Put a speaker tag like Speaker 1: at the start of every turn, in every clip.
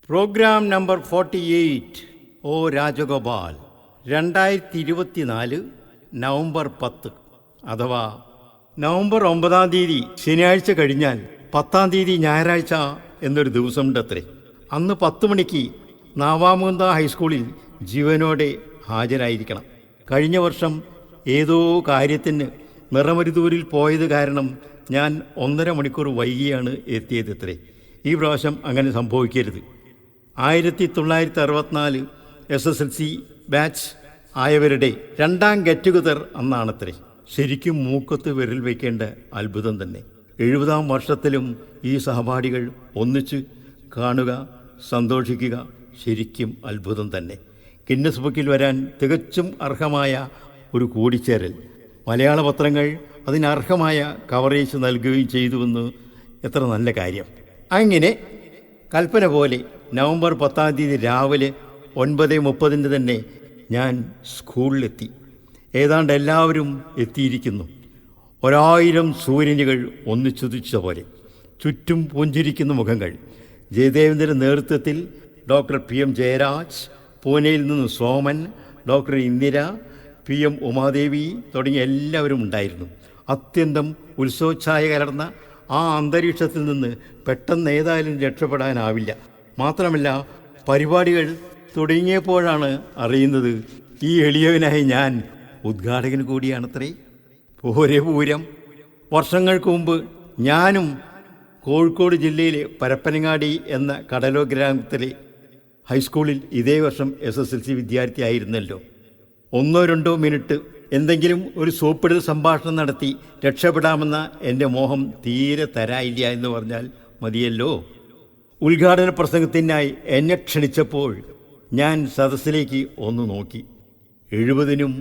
Speaker 1: Programme number 48 O Rajagopal 2024 November 10 അഥവാ November 9-ാം തീയതി ശനിയാഴ്ച കഴിഞ്ഞാൽ 10-ാം തീയതി ഞായറാഴ്ച എന്നൊരു ദിവസമുണ്ടത്രേ. അന്ന് 10 മണിക്ക് നാവാമുകുന്ദ ഹൈസ്കൂളിൽ ജീവനോടെ ഹാജരായിരിക്കണം. കഴിഞ്ഞ വർഷം ഏതോ കാര്യത്തിന് നിറമരുതൂരിൽ പോയത് കാരണം ഞാൻ 1.5 മണിക്കൂർ വൈകിയാണ് എത്തിയതത്രേ. ഈ പ്രാവശ്യം അങ്ങനെ സംഭവിക്കരുത്. 1964 SSLC ബാച്ച് ആയവരുടെ 2ാം ഗെറ്റ് ടുഗദർ അന്നാണത്രേ. ശരിക്കും മൂക്കത്ത് വിരൽ വയ്ക്കേണ്ട അത്ഭുതം തന്നെ. 70-ാം വർഷത്തിലും ഈ സഹപാഠികൾ ഒന്നിച്ച് കാണുക, സന്തോഷിക്കുക ശരിക്കും അത്ഭുതം തന്നെ. ഗിന്നസ് ബുക്കിൽ വരാൻ തികച്ചും അർഹമായ ഒരു കൂടിച്ചേരൽ. മലയാള പത്രങ്ങൾ അതിനർഹമായ കവറേജ് നൽകുകയും ചെയ്തുവെന്ന് എത്ര നല്ല കാര്യം. അങ്ങനെ കൽപ്പന പോലെ നവംബർ 10-ാം തീയതി രാവിലെ 9:30 തന്നെ ഞാൻ സ്കൂളിലെത്തി. ഏതാണ്ട് എല്ലാവരും എത്തിയിരിക്കുന്നു. 1000 സൂര്യനുകൾ ഒന്നിച്ചുദിച്ച പോലെ ചുറ്റും പുഞ്ചിരിക്കുന്ന മുഖങ്ങൾ. ജയദേവൻ്റെ നേതൃത്വത്തിൽ ഡോക്ടർ PM ജയരാജ്, പൂനെയിൽ നിന്ന് സോമൻ, ഡോക്ടർ ഇന്ദിര, PM ഉമാദേവി തുടങ്ങിയ എല്ലാവരും ഉണ്ടായിരുന്നു. അത്യന്തം ഉത്സവച്ഛായ കലർന്ന ആ അന്തരീക്ഷത്തിൽ നിന്ന് പെട്ടെന്ന് ഏതായാലും രക്ഷപ്പെടാനാവില്ല. മാത്രമല്ല, പരിപാടികൾ തുടങ്ങിയപ്പോഴാണ് അറിയുന്നത് ഈ എളിയവനായി ഞാൻ ഉദ്ഘാടകൻ കൂടിയാണത്രേ. പോരെ പൂരം. വർഷങ്ങൾക്ക് മുമ്പ് ഞാനും കോഴിക്കോട് ജില്ലയിലെ പരപ്പനങ്ങാടി എന്ന കടലോ ഗ്രാമത്തിലെ ഹൈസ്കൂളിൽ ഇതേ വർഷം SSLC വിദ്യാർത്ഥിയായിരുന്നല്ലോ. 1-2 മിനിറ്റ് എന്തെങ്കിലും ഒരു സോപ്പിടൽ സംഭാഷണം നടത്തി രക്ഷപ്പെടാമെന്ന എൻ്റെ മോഹം തീരെ തരായില്ല എന്ന് പറഞ്ഞാൽ മതിയല്ലോ. ഉദ്ഘാടന പ്രസംഗത്തിനായി എന്നെ ക്ഷണിച്ചപ്പോൾ ഞാൻ സദസ്സിലേക്ക് ഒന്ന് നോക്കി. 70-നും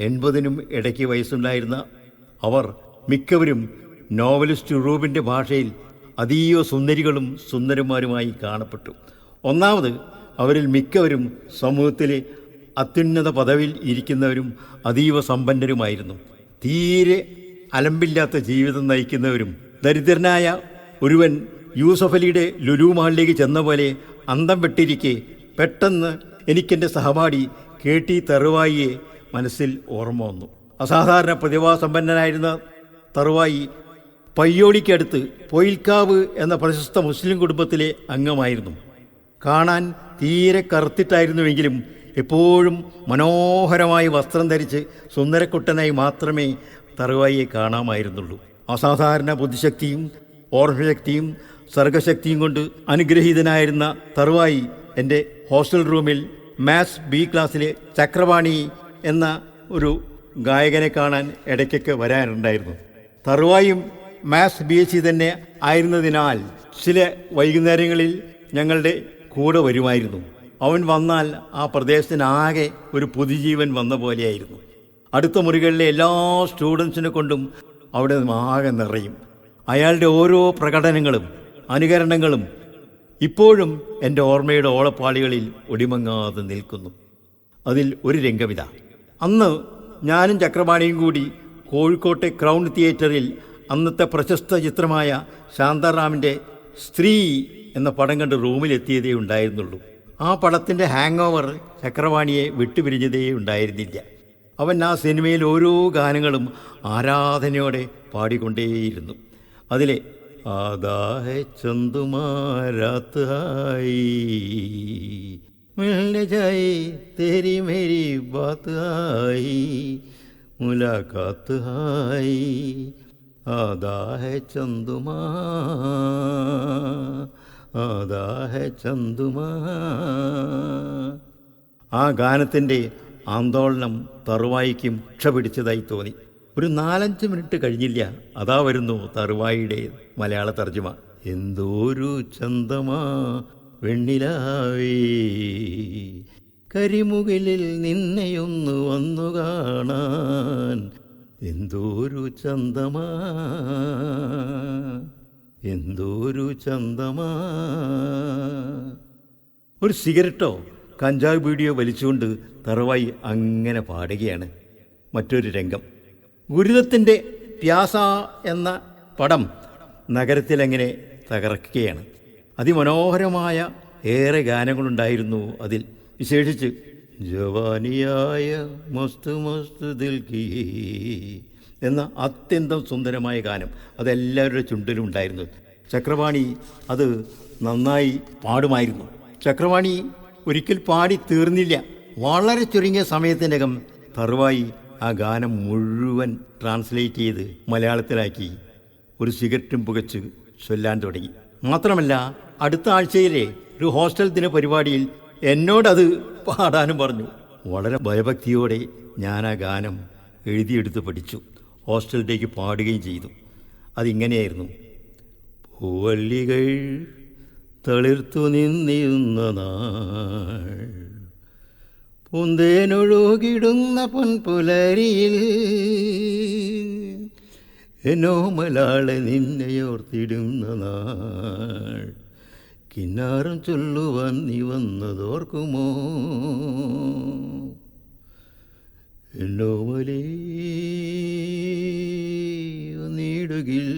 Speaker 1: 80-നും ഇടയ്ക്ക് വയസ്സുണ്ടായിരുന്ന അവർ മിക്കവരും നോവലിസ്റ്റ് റൂബിൻ്റെ ഭാഷയിൽ അതീവ സുന്ദരികളും സുന്ദരന്മാരുമായി കാണപ്പെട്ടു. ഒന്നാമത്, അവരിൽ മിക്കവരും സമൂഹത്തിലെ അത്യുന്നത പദവിയിൽ ഇരിക്കുന്നവരും അതീവ സമ്പന്നരുമായിരുന്നു. തീരെ അലമ്പില്ലാത്ത ജീവിതം നയിക്കുന്നവരും. ദരിദ്രനായ ഒരുവൻ യൂസഫ് അലിയുടെ ലുലു മാളിലേക്ക് ചെന്ന പോലെ അന്തം വെട്ടിരിക്കെ പെട്ടെന്ന് എനിക്കെൻ്റെ സഹപാഠി KT തറുവായിയെ മനസ്സിൽ ഓർമ്മ വന്നു. അസാധാരണ പ്രതിഭാസമ്പന്നനായിരുന്ന തറുവായി പയ്യോടിക്കടുത്ത് പൊയിൽക്കാവ് എന്ന പ്രശസ്ത മുസ്ലിം കുടുംബത്തിലെ അംഗമായിരുന്നു. കാണാൻ തീരെ കറുത്തിട്ടായിരുന്നുവെങ്കിലും എപ്പോഴും മനോഹരമായി വസ്ത്രം ധരിച്ച് സുന്ദരക്കുട്ടനായി മാത്രമേ തറുവായിയെ കാണാമായിരുന്നുള്ളൂ. അസാധാരണ ബുദ്ധിശക്തിയും ഓർമ്മശക്തിയും സർഗശക്തിയും കൊണ്ട് അനുഗ്രഹീതനായിരുന്ന തറുവായി എൻ്റെ ഹോസ്റ്റൽ റൂമിൽ മാത്സ് B ക്ലാസ്സിലെ ചക്രപാണി എന്ന ഒരു ഗായകനെ കാണാൻ ഇടയ്ക്കൊക്കെ വരാറുണ്ടായിരുന്നു. തറുവായും മാത്സ് BSc തന്നെ ആയിരുന്നതിനാൽ ചില വൈകുന്നേരങ്ങളിൽ ഞങ്ങളുടെ കൂടെ വരുമായിരുന്നു. അവൻ വന്നാൽ ആ പ്രദേശത്തിനാകെ ഒരു പുതുജീവൻ വന്ന പോലെയായിരുന്നു. അടുത്ത മുറികളിലെ എല്ലാ സ്റ്റുഡൻസിനെ കൊണ്ടും അവിടെ ആകെ നിറയും. അയാളുടെ ഓരോ പ്രകടനങ്ങളും അനുകരണങ്ങളും ഇപ്പോഴും എൻ്റെ ഓർമ്മയുടെ ഓളപ്പാളികളിൽ ഒടിമങ്ങാതെ നിൽക്കുന്നു. അതിൽ ഒരു രംഗമിത. അന്ന് ഞാനും ചക്രപാണിയും കൂടി കോഴിക്കോട്ടെ ക്രൗൺ തിയേറ്ററിൽ അന്നത്തെ പ്രശസ്ത ചിത്രമായ ശാന്താറാമിൻ്റെ സ്ത്രീ എന്ന പടം കണ്ട് റൂമിലെത്തിയതേ ഉണ്ടായിരുന്നുള്ളൂ. ആ പടത്തിൻ്റെ ഹാങ് ഓവർ ചക്രപാണിയെ വിട്ടുപിരിഞ്ഞതേ ഉണ്ടായിരുന്നില്ല. അവൻ ആ സിനിമയിൽ ഓരോ ഗാനങ്ങളും ആരാധനയോടെ പാടിക്കൊണ്ടേയിരുന്നു. അതിലെ ആദാ ഹൈ ചന്തുമാരാത്ത് ഹായി മിൽനെ ജായി തേരി മേരി ബാത്ത് ഹായി മുലാഖാത്ത് ഹായി ആദാ ഹൈ ചന്തുമാ ആദാ ഹൈ ചന്തുമാ. ആ ഗാനത്തിൻ്റെ ആന്തോളനം തറുവായിക്കും ക്ഷപിടിച്ചതായി തോന്നി. ഒരു 4-5 മിനിറ്റ് കഴിഞ്ഞില്ല, അതാ വരുന്നു തറുവായിയുടെ മലയാള തർജ്ജമ. എന്തോരു ചന്തമാ വെണ്ണിലാവേ കരിമുകിലിൽ നിന്നെയൊന്നു വന്നു കാണാൻ എന്തോരു ചന്തമാ എന്തോരു ചന്തമാ. ഒരു സിഗരറ്റോ കഞ്ചാവ് ബീഡിയോ വലിച്ചുകൊണ്ട് തറുവായി അങ്ങനെ പാടുകയാണ്. മറ്റൊരു രംഗം. ഗുരുദത്തിൻ്റെ പ്യാസ എന്ന പടം നഗരത്തിലെങ്ങനെ തകർക്കുകയാണ്. അതിമനോഹരമായ ഏറെ ഗാനങ്ങളുണ്ടായിരുന്നു അതിൽ. വിശേഷിച്ച് ജവാനിയായ മസ്ത് മസ്ത് ദിൽ കി എന്ന അത്യന്തം സുന്ദരമായ ഗാനം അതെല്ലാവരുടെ ചുണ്ടിലും ഉണ്ടായിരുന്നു. ചക്രവാണി അത് നന്നായി പാടുമായിരുന്നു. ചക്രവാണി ഒരിക്കൽ പാടി തീർന്നില്ല. വളരെ ചുരുങ്ങിയ സമയത്തിനകം തറുവായി ആ ഗാനം മുഴുവൻ ട്രാൻസ്ലേറ്റ് ചെയ്ത് മലയാളത്തിലാക്കി ഒരു സിഗരറ്റും പുകച്ച് ചൊല്ലാൻ തുടങ്ങി. മാത്രമല്ല, അടുത്ത ആഴ്ചയിലെ ഒരു ഹോസ്റ്റൽ ദിന പരിപാടിയിൽ എന്നോടത് പാടാനും പറഞ്ഞു. വളരെ ഭയഭക്തിയോടെ ഞാൻ ആ ഗാനം എഴുതിയെടുത്ത് പഠിച്ചു. ഹോസ്റ്റലിലേക്ക് പാടുകയും ചെയ്തു. അതിങ്ങനെയായിരുന്നു: പൂവല്ലികൾ തളിർത്തു നിന്നിരുന്ന നാൾ, പൂന്തേനൊഴുകിടുന്ന പൊൻപുലരിയിൽ, എന്നോമലാളെ നിന്നെയോർത്തിടുന്ന നാൾ, കിന്നാരം ചൊല്ലുവാൻ നീ വന്നതോർക്കുമോ, എന്നോമലേ വന്നിടുകിൽ,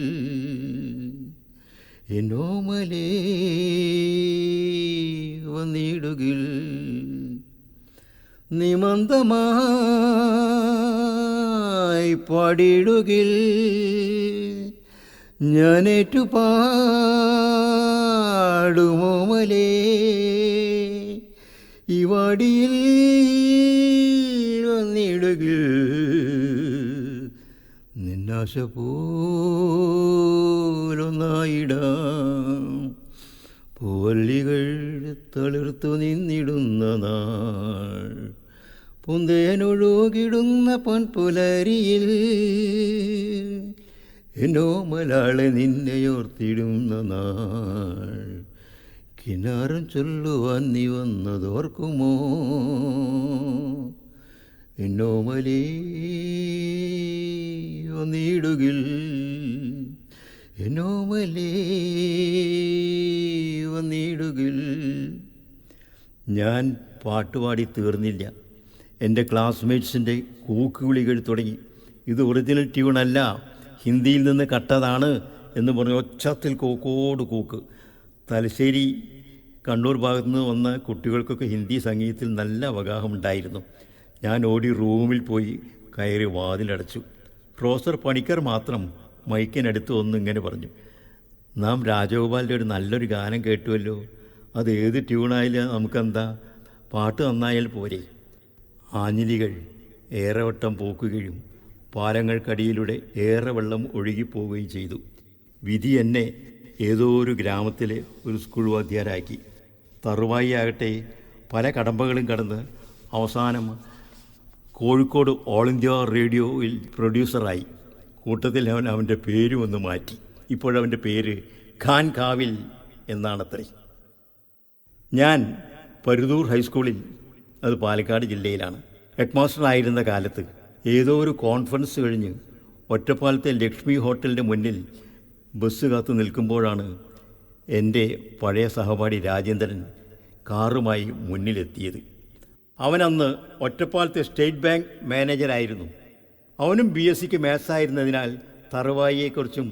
Speaker 1: എന്നോമലേ വന്നിടുകിൽ, നിമന്തമായി പാടിടുകിൽ, ഞാനേറ്റു പാടുമോമലേ, ഈ വാടിയിൽ വന്നിടുകിൽ, നിന്നാശ പോലൊന്നായിടാം, പൂവല്ലികൾ തളിർത്തു നിന്നിടുന്ന നാൾ, പൂന്തേനൊഴുകിടുന്ന പൊൻപുലരിയിൽ, എന്നോമലാളെ നിന്നെയോർത്തിടുന്ന നാൾ, കിനാരം ചൊല്ലുവാൻ നീ വന്നതോർക്കുമോ, എന്നോമലേ വന്നിടുകിൽ, എന്നോമലേ വന്നിടുകിൽ. ഞാൻ പാട്ടുപാടി തീർന്നില്ല. എൻ്റെ ക്ലാസ്മേറ്റ്സിൻ്റെ കൂക്കുവിളികൾ തുടങ്ങി. ഇത് ഒറിജിനൽ ട്യൂണല്ല, ഹിന്ദിയിൽ നിന്ന് കട്ടതാണ് എന്ന് പറഞ്ഞ് ഒച്ചത്തിൽ കൂക്കോട് കൂക്ക്. തലശ്ശേരി കണ്ണൂർ ഭാഗത്തു നിന്ന് വന്ന കുട്ടികൾക്കൊക്കെ ഹിന്ദി സംഗീതത്തിൽ നല്ല അവഗാഹമുണ്ടായിരുന്നു. ഞാൻ ഓടി റൂമിൽ പോയി കയറി വാതിലടച്ചു. പ്രൊഫസർ പണിക്കർ മാത്രം മൈക്കിനടുത്ത് ഇങ്ങനെ പറഞ്ഞു: നാം രാജഗോപാലിൻ്റെ ഒരു നല്ലൊരു ഗാനം കേട്ടുവല്ലോ, അത് ഏത് ട്യൂണായാലും നമുക്കെന്താ, പാട്ട് നന്നായാൽ പോരെ. ആഞ്ഞിലികൾ ഏറെ വട്ടം പൂക്കുകയും പാലങ്ങൾക്കടിയിലൂടെ ഏറെ വെള്ളം ഒഴുകിപ്പോവുകയും ചെയ്തു. വിധി എന്നെ ഏതോ ഒരു ഗ്രാമത്തിലെ ഒരു സ്കൂൾ വാദ്യാരാക്കി. തറുവായി ആകട്ടെ പല കടമ്പകളും കടന്ന് അവസാനം കോഴിക്കോട് ഓൾ ഇന്ത്യ റേഡിയോയിൽ പ്രൊഡ്യൂസറായി. കൂട്ടത്തിൽ അവൻ്റെ പേരും ഒന്ന് മാറ്റി. ഇപ്പോഴവൻ്റെ പേര് ഖാൻ കാവിൽ എന്നാണത്രേ. ഞാൻ പരുതൂർ ഹൈസ്കൂളിൽ, അത് പാലക്കാട് ജില്ലയിലാണ്, ഹെഡ് മാസ്റ്ററായിരുന്ന കാലത്ത് ഏതോ ഒരു കോൺഫറൻസ് കഴിഞ്ഞ് ഒറ്റപ്പാലത്തെ ലക്ഷ്മി ഹോട്ടലിൻ്റെ മുന്നിൽ ബസ് കാത്തു നിൽക്കുമ്പോഴാണ് എൻ്റെ പഴയ സഹപാഠി രാജേന്ദ്രൻ കാറുമായി മുന്നിലെത്തിയത്. അവനന്ന് ഒറ്റപ്പാലത്തെ സ്റ്റേറ്റ് ബാങ്ക് മാനേജരായിരുന്നു. അവനും BSc മാത്സ് ആയിരുന്നതിനാൽ തറുവായിയെക്കുറിച്ചും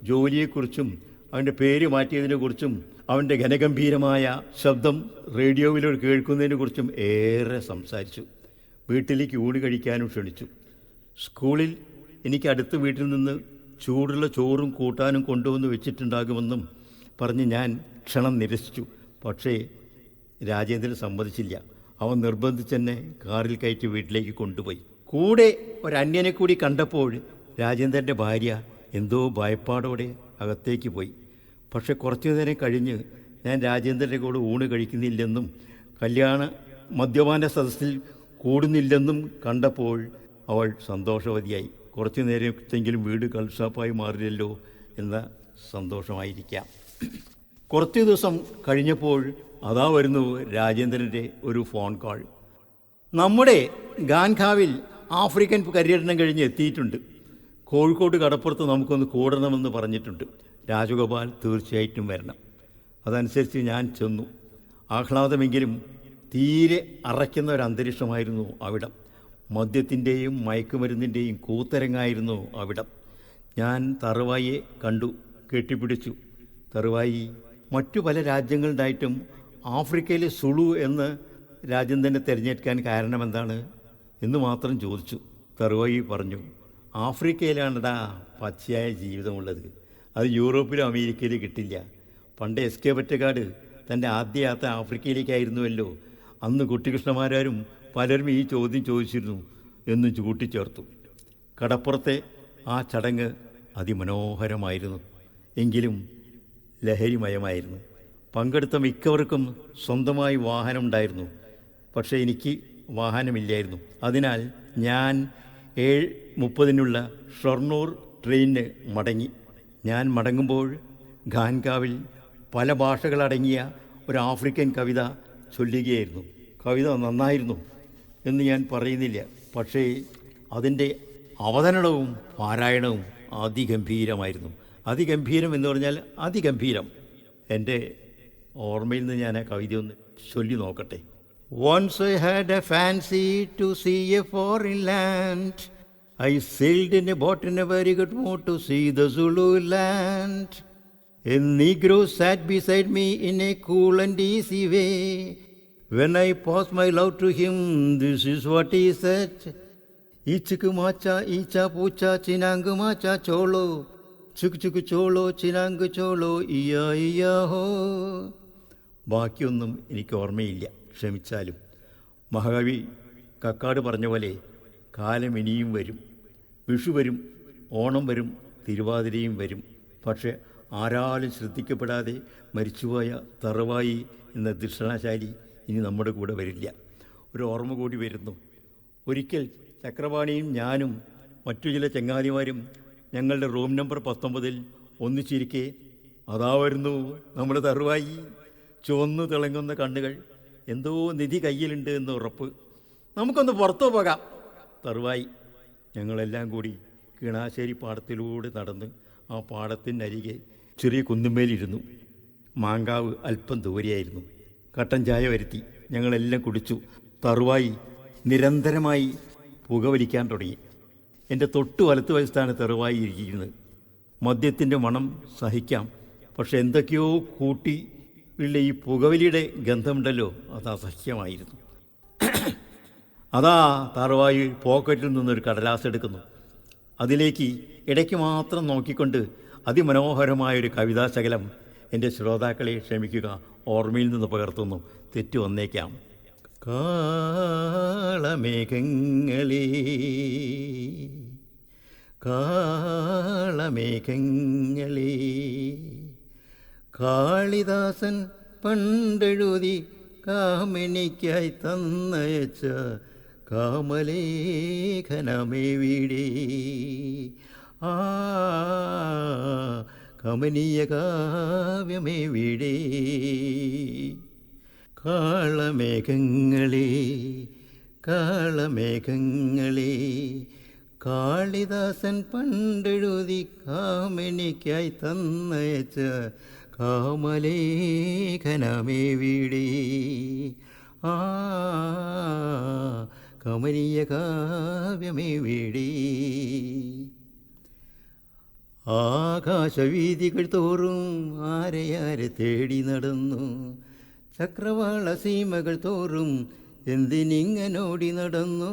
Speaker 1: ജോലിയെക്കുറിച്ചും അവൻ്റെ പേര് മാറ്റിയതിനെക്കുറിച്ചും അവൻ്റെ ഘനഗംഭീരമായ ശബ്ദം റേഡിയോയിലൂടെ കേൾക്കുന്നതിനെക്കുറിച്ചും ഏറെ സംസാരിച്ചു. വീട്ടിലേക്ക് ഊണ് കഴിക്കാനും ക്ഷണിച്ചു. സ്കൂളിൽ എനിക്ക് അടുത്ത വീട്ടിൽ നിന്ന് ചൂടുള്ള ചോറും കൂട്ടാനും കൊണ്ടുവന്ന് വെച്ചിട്ടുണ്ടാകുമെന്നും പറഞ്ഞ് ഞാൻ ക്ഷണം നിരസിച്ചു. പക്ഷേ രാജേന്ദ്രൻ സമ്മതിച്ചില്ല. അവൻ നിർബന്ധിച്ചെന്നെ കാറിൽ കയറ്റി വീട്ടിലേക്ക് കൊണ്ടുപോയി. കൂടെ ഒരന്യനെ കൂടി കണ്ടപ്പോൾ രാജേന്ദ്രൻ്റെ ഭാര്യ എന്തോ ഭയപ്പാടോടെ അകത്തേക്ക് പോയി. പക്ഷെ കുറച്ചു നേരം കഴിഞ്ഞ് ഞാൻ രാജേന്ദ്രൻ്റെ കൂടെ ഊണ് കഴിക്കുന്നില്ലെന്നും കല്യാണ മദ്യപാന സദസ്സിൽ കൂടുന്നില്ലെന്നും കണ്ടപ്പോൾ അവൾ സന്തോഷവതിയായി. കുറച്ചു നേരത്തെങ്കിലും വീട് കൾഷാപ്പായി മാറില്ലല്ലോ എന്ന സന്തോഷമായിരിക്കാം. കുറച്ച് ദിവസം കഴിഞ്ഞപ്പോൾ അതാ വരുന്നു രാജേന്ദ്രൻ്റെ ഒരു ഫോൺ കോൾ. നമ്മുടെ ഗാൻഖാവിൽ ആഫ്രിക്കൻ പര്യടനം കഴിഞ്ഞ് എത്തിയിട്ടുണ്ട്. കോഴിക്കോട് കടപ്പുറത്ത് നമുക്കൊന്ന് കൂടണമെന്ന് പറഞ്ഞിട്ടുണ്ട്. രാജഗോപാൽ തീർച്ചയായിട്ടും വരണം. അതനുസരിച്ച് ഞാൻ ചെന്നു. ആഹ്ലാദമെങ്കിലും തീരെ അറയ്ക്കുന്ന ഒരു അന്തരീക്ഷമായിരുന്നു അവിടം. മദ്യത്തിൻ്റെയും മയക്കുമരുന്നിൻ്റെയും കൂത്തരങ്ങായിരുന്നു അവിടം. ഞാൻ തറുവായിയെ കണ്ടു, കെട്ടിപ്പിടിച്ചു. തറുവായി മറ്റു പല രാജ്യങ്ങളുണ്ടായിട്ടും ആഫ്രിക്കയിലെ സുളു എന്ന രാജ്യം തന്നെ തിരഞ്ഞെടുക്കാൻ കാരണമെന്താണ് എന്ന് മാത്രം ചോദിച്ചു. തറുവായി പറഞ്ഞു, ആഫ്രിക്കയിലാണടാ പച്ചയായ ജീവിതമുള്ളത്. അത് യൂറോപ്പിലും അമേരിക്കയിലും കിട്ടില്ല. പണ്ട് എസ് കെ പൊറ്റക്കാട് തൻ്റെ ആദ്യ യാത്ര ആഫ്രിക്കയിലേക്കായിരുന്നുവല്ലോ. അന്ന് കുട്ടികൃഷ്ണമാരാരും പലരും ഈ ചോദ്യം ചോദിച്ചിരുന്നു എന്നും കൂട്ടിച്ചേർത്തു. കടപ്പുറത്തെ ആ ചടങ്ങ് അതിമനോഹരമായിരുന്നു, എങ്കിലും ലഹരിമയമായിരുന്നു. പങ്കെടുത്ത മിക്കവർക്കും സ്വന്തമായി വാഹനമുണ്ടായിരുന്നു. പക്ഷേ എനിക്ക് വാഹനമില്ലായിരുന്നു. അതിനാൽ ഞാൻ 7:30 ഷൊർണൂർ ട്രെയിനിന് മടങ്ങി. ഞാൻ മടങ്ങുമ്പോൾ ഖാൻകാവിൽ പല ഭാഷകളടങ്ങിയ ഒരു ആഫ്രിക്കൻ കവിത ചൊല്ലുകയായിരുന്നു. കവിത നന്നായിരുന്നു എന്ന് ഞാൻ പറയുന്നില്ല, പക്ഷേ അതിൻ്റെ അവതരണവും പാരായണവും അതിഗംഭീരമായിരുന്നു. അതിഗംഭീരം എന്ന് പറഞ്ഞാൽ അതിഗംഭീരം. എൻ്റെ ഓർമ്മയിൽ നിന്ന് ഞാൻ ആ കവിത ഒന്ന് ചൊല്ലി നോക്കട്ടെ. Once I had a fancy to see a foreign land. I sailed in a boat in a very good mood to see the Zulu land. A Negro sat beside me in a cool and easy way. When I paused my love to him, this is what he said. Ichiku macha, icha pucha, chinangu macha cholo. Chuku chuku cholo, chinangu cholo, iya iya ho. ബാക്കിയൊന്നും എനിക്ക് ഓർമ്മയില്ല, ക്ഷമിച്ചാലും. മഹാകവി കക്കാട് പറഞ്ഞ പോലെ കാലം ഇനിയും വരും. വിഷു വരും, ഓണം വരും, തിരുവാതിരയും വരും. പക്ഷെ ആരാലും ശ്രദ്ധിക്കപ്പെടാതെ മരിച്ചുപോയ തറവായി എന്ന ദക്ഷിണാശാലി ഇനി നമ്മുടെ കൂടെ വരില്ല. ഒരു ഓർമ്മ കൂടി വരുന്നു. ഒരിക്കൽ ചക്രപാണിയും ഞാനും മറ്റു ചില ചങ്ങാതിമാരും ഞങ്ങളുടെ റൂം നമ്പർ 19 ഒന്നിച്ചിരിക്കെ അതാ വരുന്നു നമ്മുടെ തറുവായി. ചുവന്നു തിളങ്ങുന്ന കണ്ണുകൾ, എന്തോ നിധി കയ്യിലുണ്ട് എന്ന് ഉറപ്പ്. നമുക്കൊന്ന് പുറത്തു പോകാം. തറുവായി. ഞങ്ങളെല്ലാം കൂടി കിണാശ്ശേരി പാടത്തിലൂടെ നടന്ന് ആ പാടത്തിനരികെ ചെറിയ കുന്നുമേലിരുന്നു. മാങ്കാവ് അല്പം ദൂരെയായിരുന്നു. കട്ടൻ ചായ വരുത്തി ഞങ്ങളെല്ലാം കുടിച്ചു. തറുവായി നിരന്തരമായി പുകവലിക്കാൻ തുടങ്ങി. എൻ്റെ തൊട്ടു വലത്ത് വശത്താണ് തറുവായി ഇരിക്കുന്നത്. മദ്യത്തിൻ്റെ മണം സഹിക്കാം, പക്ഷെ എന്തൊക്കെയോ കൂട്ടി ഉള്ള ഈ പുകവലിയുടെ ഗന്ധമുണ്ടല്ലോ, അത് അസഹ്യമായിരുന്നു. അതാ തറുവായി പോക്കറ്റിൽ നിന്നൊരു കടലാസ് എടുക്കുന്നു. അതിലേക്ക് ഇടയ്ക്ക് മാത്രം നോക്കിക്കൊണ്ട് അതിമനോഹരമായൊരു കവിതാശകലം. എൻ്റെ ശ്രോതാക്കളെ ക്ഷമിക്കുക, ഓർമ്മയിൽ നിന്ന് പകർത്തുന്നു, തെറ്റു വന്നേക്കാം. കാളമേഘങ്ങളേ കാളമേഘങ്ങളേ കാളിദാസൻ പണ്ടെഴുതി കാമിനിക്കായി തന്നയച്ച കാമലേഖനമേവിടെ. ആ കമനീയ കാവ്യമേവിടെ. കാളമേഘങ്ങളേ കാളമേഘങ്ങളേ കാളിദാസൻ പണ്ടെഴുതി കാമിനിക്കായി തന്നയച്ച കാമലേഖനമേവിടെ. ആ കമനീയ കാവ്യമേവിടെ. ആകാശവീതികൾ തോറും ആരെയാരെ തേടി നടന്നു. ചക്രവാള സീമകൾ തോറും എന്തിനിങ്ങനോടി നടന്നു.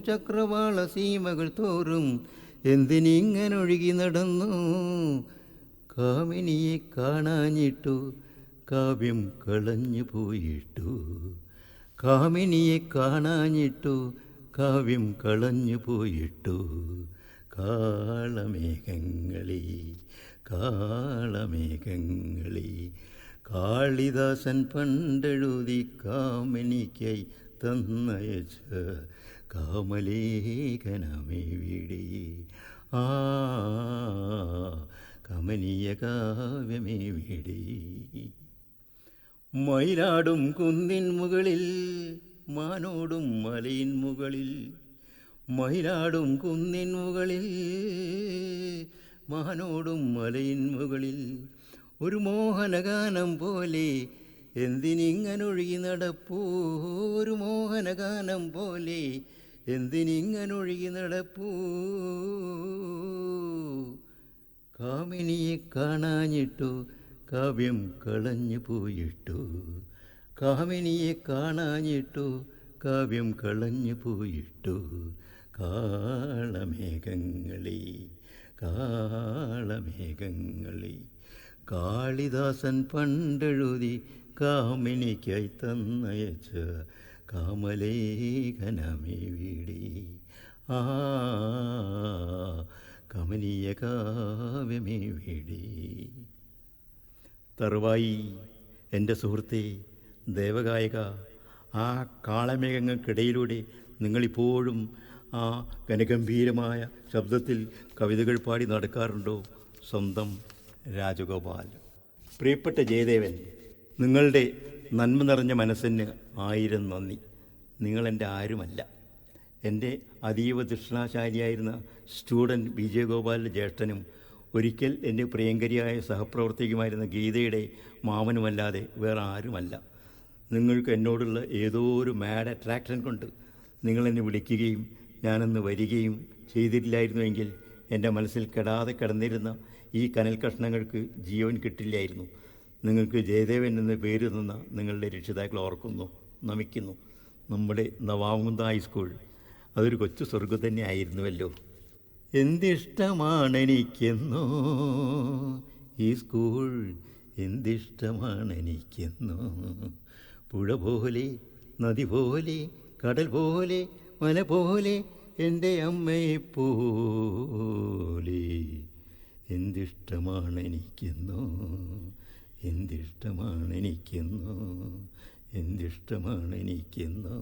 Speaker 1: ചക്രവാള സീമകൾ തോറും എന്തിനിങ്ങനൊഴുകി നടന്നു. കാമിനിയെ കാണാഞ്ഞിട്ടു കാവ്യം കളഞ്ഞു പോയിട്ടു. കാമിനിയെ കാണാഞ്ഞിട്ടു കാവ്യം കളഞ്ഞു പോയിട്ടു. കാളമേഘങ്ങളേ കാളമേഘങ്ങളേ കാളിദാസൻ പണ്ടെഴുതി കാമിനിക്കായി തന്നയച്ച കാമലേഖനമേവിടെ. ആ കമനീയ കാവ്യമേവിടെ. മയിലാടും കുന്നിൻ മുകളിൽ മാനോടും മലയിൻ മുകളിൽ. മയിലാടും കുന്നിൻ മുകളിൽ മാനോടും മലയിൻ മുകളിൽ. ഒരു മോഹനഗാനം പോലെ എന്തിനിങ്ങനൊഴുകി നടപ്പൂ. ഒരു മോഹനഗാനം പോലെ എന്തിനിങ്ങനൊഴുകി നടപ്പൂ. കാമിനിയെ കാണാഞ്ഞിട്ടു കാവ്യം കളഞ്ഞു പോയിട്ടു. കാമിനിയെ കാണാഞ്ഞിട്ടു കാവ്യം കളഞ്ഞു പോയിട്ടു കാളമേഘങ്ങളെ കാളമേഘങ്ങളെ കാളിദാസൻ പണ്ടെഴുതി കാമിനിക്കായി തന്നയച്ച കാമലേഖനമേ വീടി ആ കമനീയ കാവ്യമേ വീടി. തറുവായി എൻ്റെ സുഹൃത്തെ ദേവഗായക, ആ കാളമേഘങ്ങൾക്കിടയിലൂടെ നിങ്ങളിപ്പോഴും ആ ഘനഗംഭീരമായ ശബ്ദത്തിൽ കവിതകൾ പാടി നടക്കാറുണ്ടോ? സ്വന്തം രാജഗോപാൽ. പ്രിയപ്പെട്ട ജയദേവൻ, നിങ്ങളുടെ നന്മ നിറഞ്ഞ മനസ്സിന് 1000 നന്ദി. നിങ്ങളെൻ്റെ ആരുമല്ല. എൻ്റെ അതീവ തൃഷ്ണാശാലിയായിരുന്ന സ്റ്റുഡൻറ്റ് വിജയഗോപാലിൻ്റെ ജ്യേഷ്ഠനും ഒരിക്കൽ എൻ്റെ പ്രിയങ്കരിയായ സഹപ്രവർത്തകയുമായിരുന്ന ഗീതയുടെ മാമനുമല്ലാതെ വേറെ ആരുമല്ല. നിങ്ങൾക്ക് എന്നോടുള്ള ഏതോ ഒരു മാഡ് അട്രാക്ഷൻ കൊണ്ട് നിങ്ങളെന്നെ വിളിക്കുകയും ഞാനന്ന് വരികയും ചെയ്തിട്ടില്ലായിരുന്നുവെങ്കിൽ എൻ്റെ മനസ്സിൽ കെടാതെ കിടന്നിരുന്ന ഈ കനൽ കഷ്ണങ്ങൾക്ക് ജീവൻ കിട്ടില്ലായിരുന്നു. നിങ്ങൾക്ക് ജയദേവൻ എന്ന പേര് തന്ന നിങ്ങളുടെ രക്ഷിതാക്കൾ ഓർക്കുന്നു, നമിക്കുന്നു. നമ്മുടെ നവാമുകുന്ദ ഹൈസ്കൂൾ അതൊരു കൊച്ചു സ്വർഗ്ഗം തന്നെ ആയിരുന്നുവല്ലോ. എന്തിഷ്ടമാണെനിക്കെന്നോ ഈ സ്കൂൾ, എന്തിഷ്ടമാണെനിക്കെന്നോ. പുഴ പോലെ, നദി പോലെ, കടൽ പോലെ, മല പോലെ, എൻ്റെ അമ്മയെപ്പോലെ. എന്തിഷ്ടമാണെനിക്കെന്നോ, എന്തിഷ്ടമാണെനിക്കെന്നോ, എന്തിഷ്ടമാണെനിക്കെന്നോ.